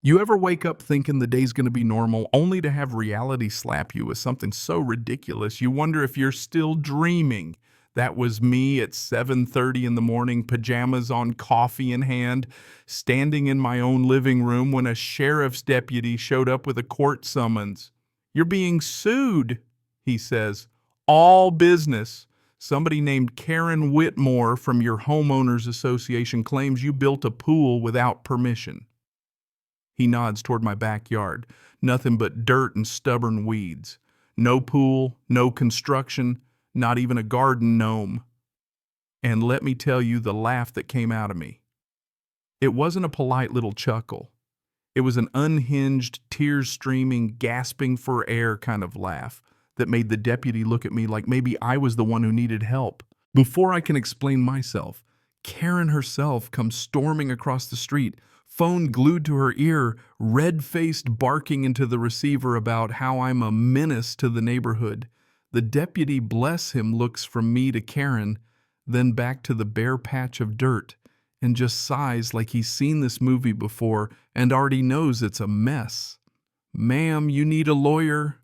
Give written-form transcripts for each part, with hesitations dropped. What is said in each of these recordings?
You ever wake up thinking the day's going to be normal, only to have reality slap you with something so ridiculous you wonder if you're still dreaming? That was me at 7:30 in the morning, pajamas on, coffee in hand, standing in my own living room when a sheriff's deputy showed up with a court summons. "You're being sued," he says. "All business. Somebody named Karen Whitmore from your homeowners association claims you built a pool without permission." He nods toward my backyard. Nothing but dirt and stubborn weeds. No pool, no construction, not even a garden gnome. And let me tell you the laugh that came out of me. It wasn't a polite little chuckle. It was an unhinged, tears streaming, gasping for air kind of laugh that made the deputy look at me like maybe I was the one who needed help. Before I can explain myself, Karen herself comes storming across the street, phone glued to her ear, red-faced barking into the receiver about how I'm a menace to the neighborhood. The deputy, bless him, looks from me to Karen, then back to the bare patch of dirt, and just sighs like he's seen this movie before and already knows it's a mess. "Ma'am, you need a lawyer."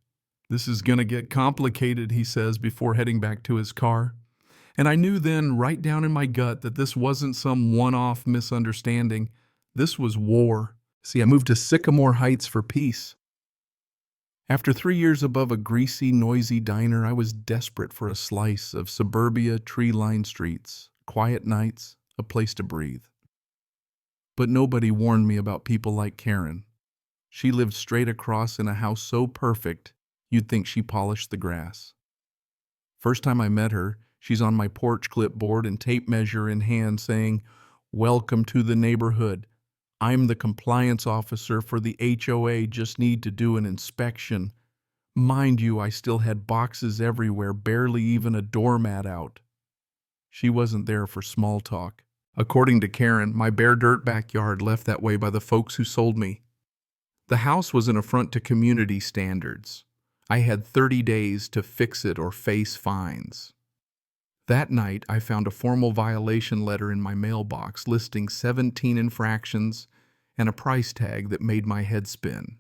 "This is gonna get complicated," he says before heading back to his car. And I knew then, right down in my gut, that this wasn't some one-off misunderstanding. This was war. See, I moved to Sycamore Heights for peace. After 3 years above a greasy, noisy diner, I was desperate for a slice of suburbia, tree-lined streets, quiet nights, a place to breathe. But nobody warned me about people like Karen. She lived straight across in a house so perfect, you'd think she polished the grass. First time I met her, she's on my porch clipboard and tape measure in hand saying, "Welcome to the neighborhood. I'm the compliance officer for the HOA, just need to do an inspection." Mind you, I still had boxes everywhere, barely even a doormat out. She wasn't there for small talk. According to Karen, my bare dirt backyard left that way by the folks who sold me. The house was an affront to community standards. I had 30 days to fix it or face fines. That night, I found a formal violation letter in my mailbox listing 17 infractions and a price tag that made my head spin.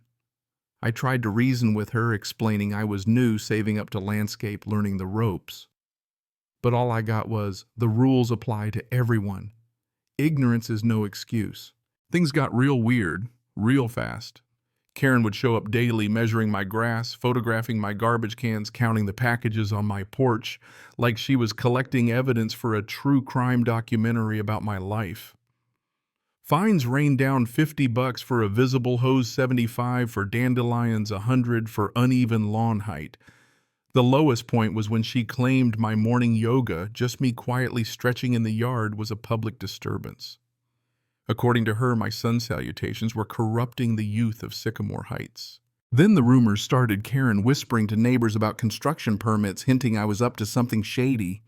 I tried to reason with her, explaining I was new, saving up to landscape, learning the ropes. But all I got was, "The rules apply to everyone. Ignorance is no excuse." Things got real weird, real fast. Karen would show up daily, measuring my grass, photographing my garbage cans, counting the packages on my porch, like she was collecting evidence for a true crime documentary about my life. Fines rained down $50 for a visible hose, 75 for dandelions, 100 for uneven lawn height. The lowest point was when she claimed my morning yoga, just me quietly stretching in the yard, was a public disturbance. According to her, my sun salutations were corrupting the youth of Sycamore Heights. Then the rumors started, Karen whispering to neighbors about construction permits, hinting I was up to something shady.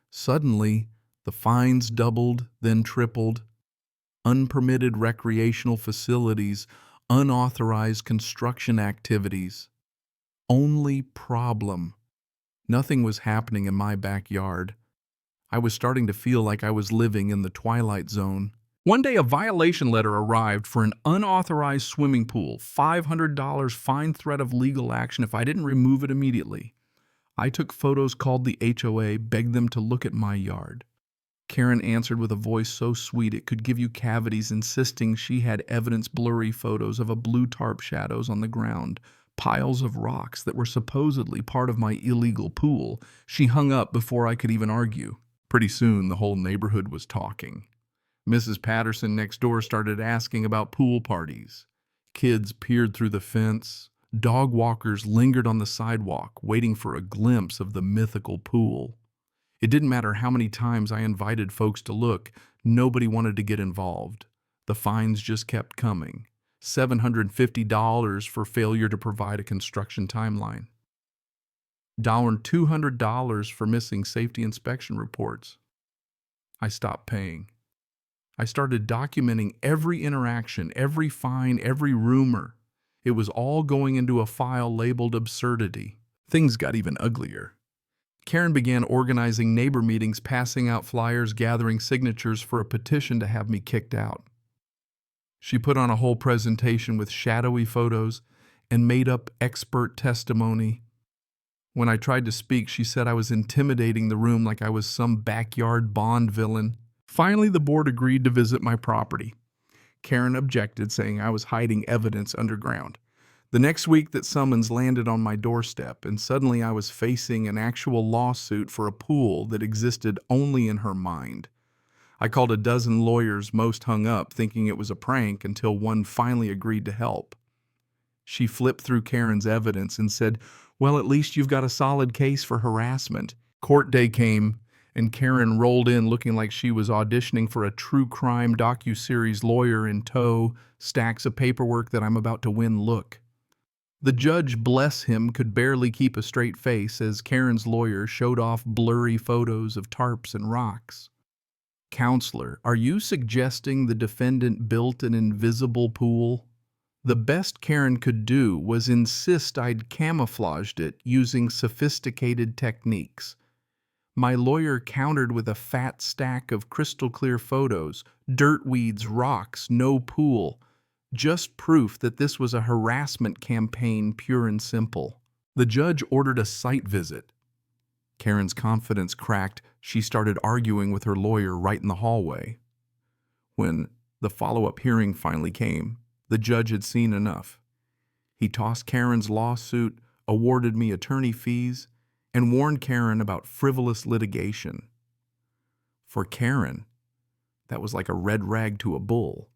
Suddenly, the fines doubled, then tripled. Unpermitted recreational facilities, unauthorized construction activities. Only problem: nothing was happening in my backyard. I was starting to feel like I was living in the Twilight Zone. One day, a violation letter arrived for an unauthorized swimming pool, $500 fine, threat of legal action if I didn't remove it immediately. I took photos, called the HOA, begged them to look at my yard. Karen answered with a voice so sweet it could give you cavities, insisting she had evidence, blurry photos of a blue tarp shadows on the ground, piles of rocks that were supposedly part of my illegal pool. She hung up before I could even argue. Pretty soon, the whole neighborhood was talking. Mrs. Patterson next door started asking about pool parties. Kids peered through the fence. Dog walkers lingered on the sidewalk, waiting for a glimpse of the mythical pool. It didn't matter how many times I invited folks to look, nobody wanted to get involved. The fines just kept coming. $750 for failure to provide a construction timeline. $200 for missing safety inspection reports. I stopped paying. I started documenting every interaction, every fine, every rumor. It was all going into a file labeled absurdity. Things got even uglier. Karen began organizing neighbor meetings, passing out flyers, gathering signatures for a petition to have me kicked out. She put on a whole presentation with shadowy photos and made up expert testimony. When I tried to speak, she said I was intimidating the room like I was some backyard Bond villain. Finally, the board agreed to visit my property. Karen objected, saying I was hiding evidence underground. The next week, that summons landed on my doorstep, and suddenly I was facing an actual lawsuit for a pool that existed only in her mind. I called a dozen lawyers, most hung up, thinking it was a prank, until one finally agreed to help. She flipped through Karen's evidence and said, "Well, at least you've got a solid case for harassment." Court day came, and Karen rolled in looking like she was auditioning for a true crime docuseries, lawyer in tow, stacks of paperwork that I'm about to win look. The judge, bless him, could barely keep a straight face as Karen's lawyer showed off blurry photos of tarps and rocks. "Counselor, are you suggesting the defendant built an invisible pool?" The best Karen could do was insist I'd camouflaged it using sophisticated techniques. My lawyer countered with a fat stack of crystal-clear photos, dirt weeds, rocks, no pool. Just proof that this was a harassment campaign, pure and simple. The judge ordered a site visit. Karen's confidence cracked. She started arguing with her lawyer right in the hallway. When the follow-up hearing finally came, the judge had seen enough. He tossed Karen's lawsuit, awarded me attorney fees, and warned Karen about frivolous litigation. For Karen, that was like a red rag to a bull.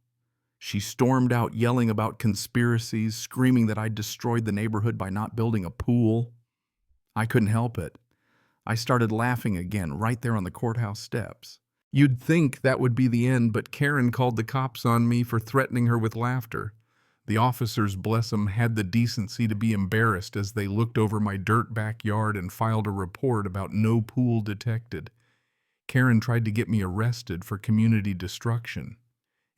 She stormed out yelling about conspiracies, screaming that I'd destroyed the neighborhood by not building a pool. I couldn't help it. I started laughing again right there on the courthouse steps. You'd think that would be the end, but Karen called the cops on me for threatening her with laughter. The officers, bless 'em, had the decency to be embarrassed as they looked over my dirt backyard and filed a report about no pool detected. Karen tried to get me arrested for community destruction.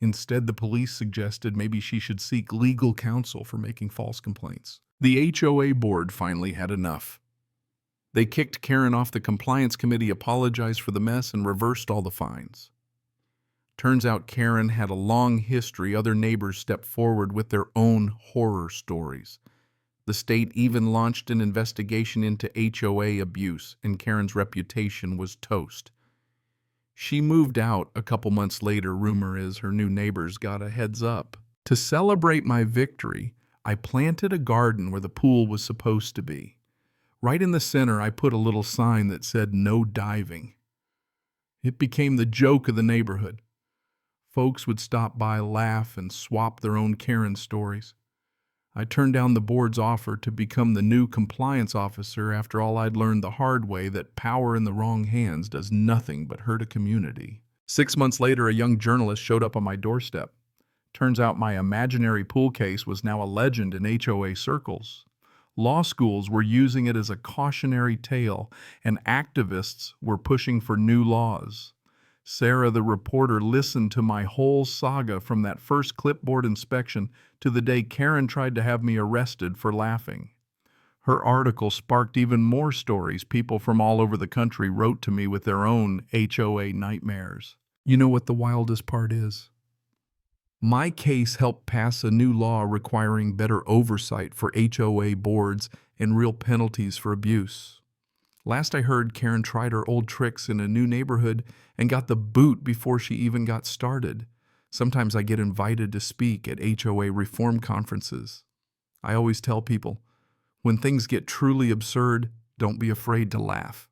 Instead, the police suggested maybe she should seek legal counsel for making false complaints. The HOA board finally had enough. They kicked Karen off the compliance committee, apologized for the mess, and reversed all the fines. Turns out Karen had a long history. Other neighbors stepped forward with their own horror stories. The state even launched an investigation into HOA abuse, and Karen's reputation was toast. She moved out a couple months later. Rumor is her new neighbors got a heads up. To celebrate my victory, I planted a garden where the pool was supposed to be. Right in the center, I put a little sign that said, "No diving." It became the joke of the neighborhood. Folks would stop by, laugh, and swap their own Karen stories. I turned down the board's offer to become the new compliance officer after all I'd learned the hard way, that power in the wrong hands does nothing but hurt a community. 6 months later, a young journalist showed up on my doorstep. Turns out my imaginary pool case was now a legend in HOA circles. Law schools were using it as a cautionary tale, and activists were pushing for new laws. Sarah, the reporter, listened to my whole saga from that first clipboard inspection to the day Karen tried to have me arrested for laughing. Her article sparked even more stories. People from all over the country wrote to me with their own HOA nightmares. You know what the wildest part is? My case helped pass a new law requiring better oversight for HOA boards and real penalties for abuse. Last I heard, Karen tried her old tricks in a new neighborhood and got the boot before she even got started. Sometimes I get invited to speak at HOA reform conferences. I always tell people, when things get truly absurd, don't be afraid to laugh.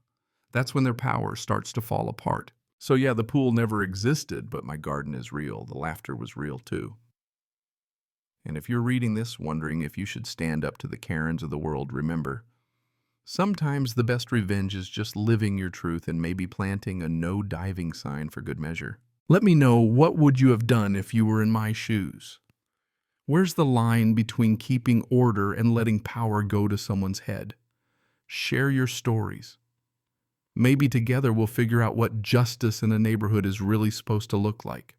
That's when their power starts to fall apart. So yeah, the pool never existed, but my garden is real. The laughter was real too. And if you're reading this wondering if you should stand up to the Karens of the world, remember, sometimes the best revenge is just living your truth and maybe planting a no diving sign for good measure. Let me know, what would you have done if you were in my shoes? Where's the line between keeping order and letting power go to someone's head? Share your stories. Maybe together we'll figure out what justice in a neighborhood is really supposed to look like.